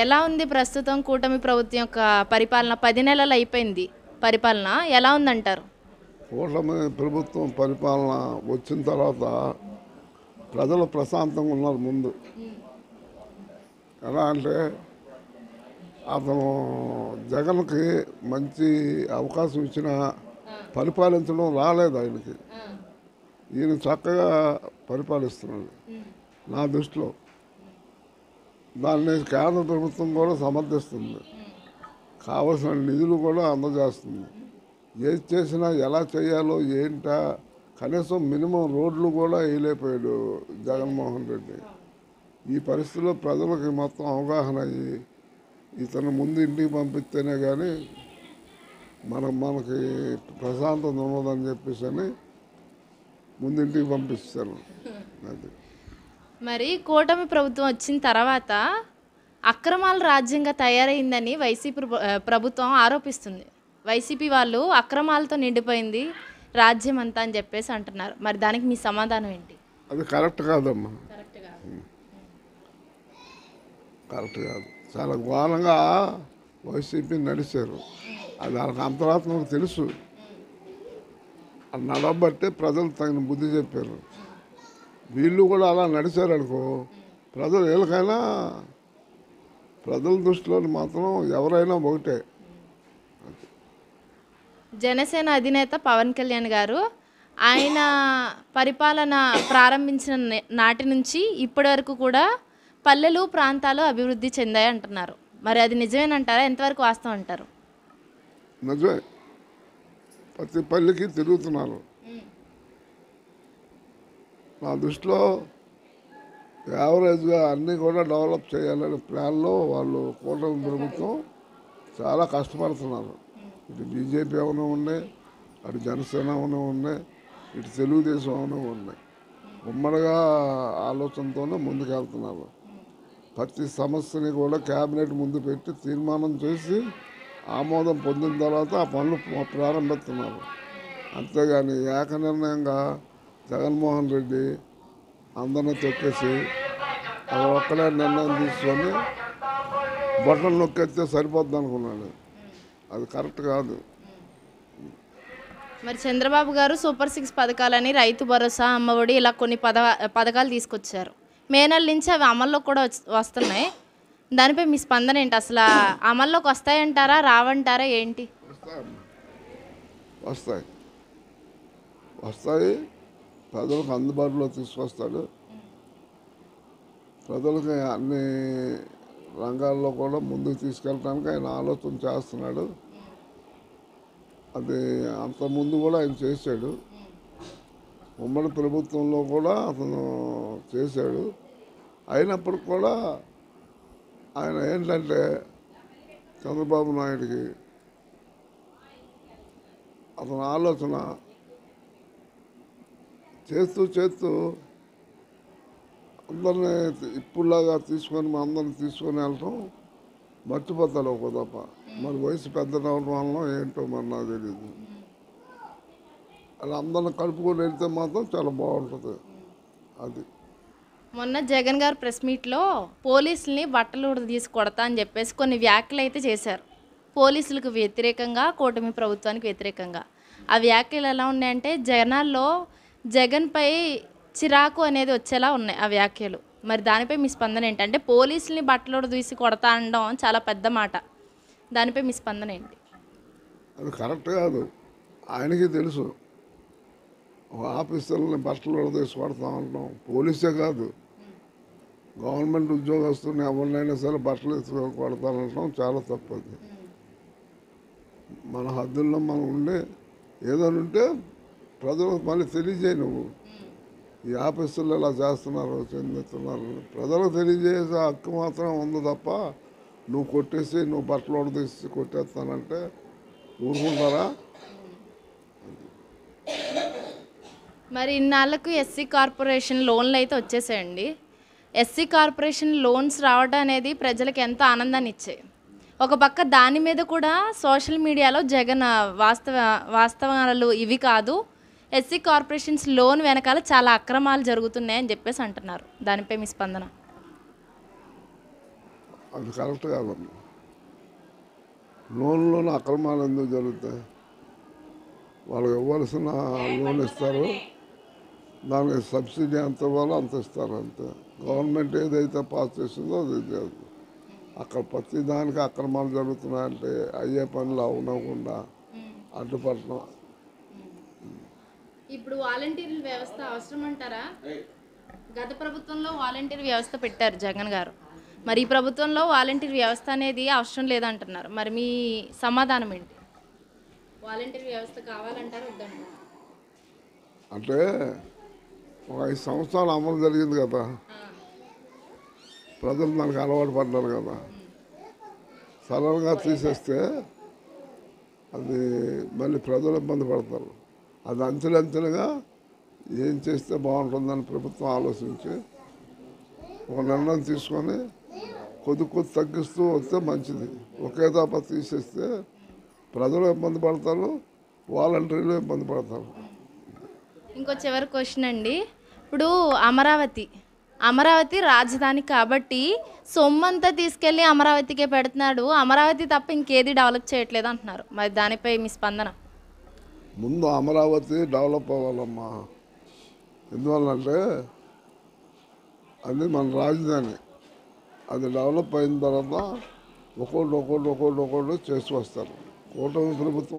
ఎలా ఉంది ప్రస్తుతం కూటమి ప్రభుత్వం యొక్క పరిపాలన? 10 నెలలు అయిపోయింది పరిపాలన. ఎలా ఉందంటారు? కూటమి ప్రభుత్వం పరిపాలన వచ్చిన తర్వాత ప్రజలు ప్రశాంతంగా ఉన్నారు. ముందు ఎలా అంటే అతను జగన్కి మంచి అవకాశం ఇచ్చిన పరిపాలించడం రాలేదు ఆయనకి. ఈయన చక్కగా పరిపాలిస్తున్నాడు నా దృష్టిలో. దాన్ని కేంద్ర ప్రభుత్వం కూడా సమర్థిస్తుంది, కావలసిన నిధులు కూడా అందజేస్తుంది. ఏది చేసినా ఎలా చేయాలో ఏంటా కనీసం మినిమం రోడ్లు కూడా వేయలేకపోయాడు జగన్మోహన్ రెడ్డి. ఈ పరిస్థితిలో ప్రజలకి మొత్తం అవగాహన అయ్యి ఇతను ముందు ఇంటికి పంపిస్తేనే కానీ మనకి ప్రశాంతత ఉండదని చెప్పేసి అని ముందు ఇంటికి పంపిస్తాను. అది మరి కూటమి ప్రభుత్వం వచ్చిన తర్వాత అక్రమాల రాజ్యంగా తయారైందని వైసీపీ ప్రభుత్వం ఆరోపిస్తుంది. వైసీపీ వాళ్ళు అక్రమాలతో నిండిపోయింది రాజ్యం అంతా అని చెప్పేసి అంటున్నారు. మరి దానికి మీ సమాధానం ఏంటి? అది కరెక్ట్ కాదమ్మా, కరెక్ట్ కాదు. చాలా ఘోరంగా వైసీపీ నడిచారు. అది వాళ్ళకి అంతరాత్మకు తెలుసు. అది నడబట్టే ప్రజలు తగిన బుద్ధి చెప్పారు. వీళ్ళు కూడా అలా నడిచారు అనుకో, ప్రజలు వీళ్ళకైనా ప్రజల దృష్టిలో మాత్రం ఎవరైనా ఒకటే. జనసేన అధినేత పవన్ కళ్యాణ్ గారు ఆయన పరిపాలన ప్రారంభించిన నాటి నుంచి ఇప్పటి వరకు కూడా పల్లెలు ప్రాంతాలు అభివృద్ధి చెందాయి అంటున్నారు. మరి అది నిజమేనంటారా? ఎంతవరకు వాస్తవం అంటారు? నిజమే, ప్రతి పల్లెకి తిరుగుతున్నారు. నా దృష్టిలో యావరేజ్గా అన్నీ కూడా డెవలప్ చేయాలనే ప్లాన్లో వాళ్ళు కూటమి ప్రభుత్వం చాలా కష్టపడుతున్నారు. ఇటు బీజేపీ ఏమైనా ఉన్నాయి, అటు జనసేన ఏమైనా ఉన్నాయి, ఇటు తెలుగుదేశం ఏమైనా ఉన్నాయి. ఉమ్మడిగా ఆలోచనతోనే ముందుకెళ్తున్నారు. ప్రతి సమస్యని కూడా క్యాబినెట్ ముందు పెట్టి తీర్మానం చేసి ఆమోదం పొందిన తర్వాత ఆ పనులు ప్రారంభిస్తున్నారు. అంతేగాని ఏకనిర్ణయంగా జగన్మోహన్ రెడ్డి అందరినీ తొక్కేసి అది ఒక్కడే నిర్ణయం తీసుకొని బట్టలు నొక్కేస్తే సరిపోద్ది అనుకున్నాడు. అది కరెక్ట్ కాదు. మరి చంద్రబాబు గారు సూపర్ 6 పథకాలని, రైతు భరోసా, అమ్మఒడి ఇలా కొన్ని పథకాలు తీసుకొచ్చారు. మే నెల నుంచి అవి అమల్లో కూడా వస్తున్నాయి. దానిపై మీ స్పందన ఏంటి? అసలు అమల్లోకి వస్తాయంటారా, రావంటారా, ఏంటి? వస్తాయి వస్తాయి ప్రజలకు అందుబాటులో తీసుకొస్తాడు. ప్రజలకి అన్ని రంగాల్లో కూడా ముందుకు తీసుకెళ్ళడానికి ఆయన ఆలోచన చేస్తున్నాడు. అది అంతకుముందు కూడా ఆయన చేశాడు. ఉమ్మడి ప్రభుత్వంలో కూడా అతను చేశాడు. అయినప్పటికి కూడా ఆయన ఏంటంటే చంద్రబాబు నాయుడికి అతని ఆలోచన చేస్తూ అందరినీ ఇప్పుడులాగా తీసుకొని అందరిని తీసుకొని వెళ్ళటం మర్చిపోతాడు ఒక తప్ప. మరి వయసు పెద్ద అవడం వల్ల ఏంటో మరి నాకు తెలియదు. అలా అందరిని కలుపుకొని వెళ్తే మాత్రం చాలా బాగుంటుంది. అది మొన్న జగన్ గారు ప్రెస్ మీట్లో పోలీసుల్ని బట్టలు తీసి కొడతా అని చెప్పేసి కొన్ని వ్యాఖ్యలు అయితే చేశారు. పోలీసులకు వ్యతిరేకంగా, కూటమి ప్రభుత్వానికి వ్యతిరేకంగా. ఆ వ్యాఖ్యలు ఎలా ఉన్నాయంటే జనాల్లో జగన్పై చిరాకు అనేది వచ్చేలా ఉన్నాయి ఆ వ్యాఖ్యలు. మరి దానిపై మీ స్పందన ఏంటంటే పోలీసుల్ని బట్టలు తీసి కొడతా అనడం చాలా పెద్ద మాట. దానిపై మీ స్పందన ఏంటి? అది కరెక్ట్ కాదు. ఆయనకి తెలుసు. ఆఫీసర్లని బట్టలు తీసి కొడతా ఉంటాం. పోలీసే కాదు, గవర్నమెంట్ ఉద్యోగస్తుని ఎవరినైనా సరే బట్టలు తీసుకొని కొడతానంటాం చాలా తప్పది. మన హద్దుల్లో మనం ఉండే ఏదైనా ఉంటే ప్రజలకు మళ్ళీ తెలియజేయి. నువ్వు ఈ ఆఫీసుల్లో ఇలా చేస్తున్నారు, చెందుతున్నారు, ప్రజలకు తెలియజేసే హక్కు మాత్రం ఉంది తప్ప నువ్వు కొట్టేసి నువ్వు బట్టలు తీసి కొట్టేస్తానంటే ఊరుకుంటారా? మరి ఇన్నాళ్ళకు ఎస్సీ కార్పొరేషన్ లోన్లు అయితే వచ్చేసాయండి. ఎస్సీ కార్పొరేషన్ లోన్స్ రావడం అనేది ప్రజలకు ఎంతో ఆనందాన్ని ఇచ్చాయి. ఒక పక్క దాని మీద కూడా సోషల్ మీడియాలో జగన్ వాస్తవాలు ఇవి కాదు, ఎస్సీ కార్పొరేషన్స్ లోన్ వెనకాల చాలా అక్రమాలు జరుగుతున్నాయని చెప్పేసి అంటున్నారు. దానిపై మీ స్పందన? అది కరెక్ట్ కాదమ్మా. లోన్లోని అక్రమాలు ఎందుకు జరుగుతాయి? వాళ్ళకి ఇవ్వాల్సిన లోన్ ఇస్తారు, దానికి సబ్సిడీ ఎంత ఇవ్వాలో అంత ఇస్తారు అంతే. గవర్నమెంట్ ఏదైతే పాస్ చేసిందో అది లేదు. అక్కడ ప్రతి దానికి అక్రమాలు జరుగుతున్నాయంటే అయ్యే పనులు అవనకుండా అడ్డుపడటం. ఇప్పుడు వాలంటీర్ వ్యవస్థ అవసరం అంటారా? గత ప్రభుత్వంలో వాలంటీర్ వ్యవస్థ పెట్టారు జగన్ గారు. మరి ఈ ప్రభుత్వంలో వాలంటీర్ వ్యవస్థ అనేది అవసరం లేదంటున్నారు. మరి మీ సమాధానం ఏంటి? వాలంటీర్ వ్యవస్థ కావాలంటారు వద్దంటారు? అంటే ఒక 5 సంవత్సరాలు అమలు జరిగింది కదా, ప్రజలు దానికి అలవాటు పడ్డారు కదా. సడన్గా తీసేస్తే అది మళ్ళీ ప్రజలు ఇబ్బంది పడతారు. అది అంచెలంచెలుగా ఏం చేస్తే బాగుంటుందని ప్రభుత్వం ఆలోచించి ఒక నిర్ణయం తీసుకొని కొద్ది తగ్గిస్తూ వస్తే మంచిది. ఒకే దఫా తీసేస్తే ప్రజలు ఇబ్బంది పడతారు, వాలంటీర్లు ఇబ్బంది పడతారు. ఇంకో చివరి క్వశ్చన్ అండి. ఇప్పుడు అమరావతి రాజధాని కాబట్టి సొమ్మంతా తీసుకెళ్ళి అమరావతికే పెడుతున్నాడు, అమరావతి తప్ప ఇంకేది డెవలప్ చేయట్లేదు అంటున్నారు. మరి దానిపై మీ స్పందన? ముందు అమరావతి డెవలప్ అవ్వాలమ్మా. ఎందువల్లంటే అది మన రాజధాని. అది డెవలప్ అయిన తర్వాత ఒక్కొక్కటి చేసి వస్తారు. కూటమి ప్రభుత్వం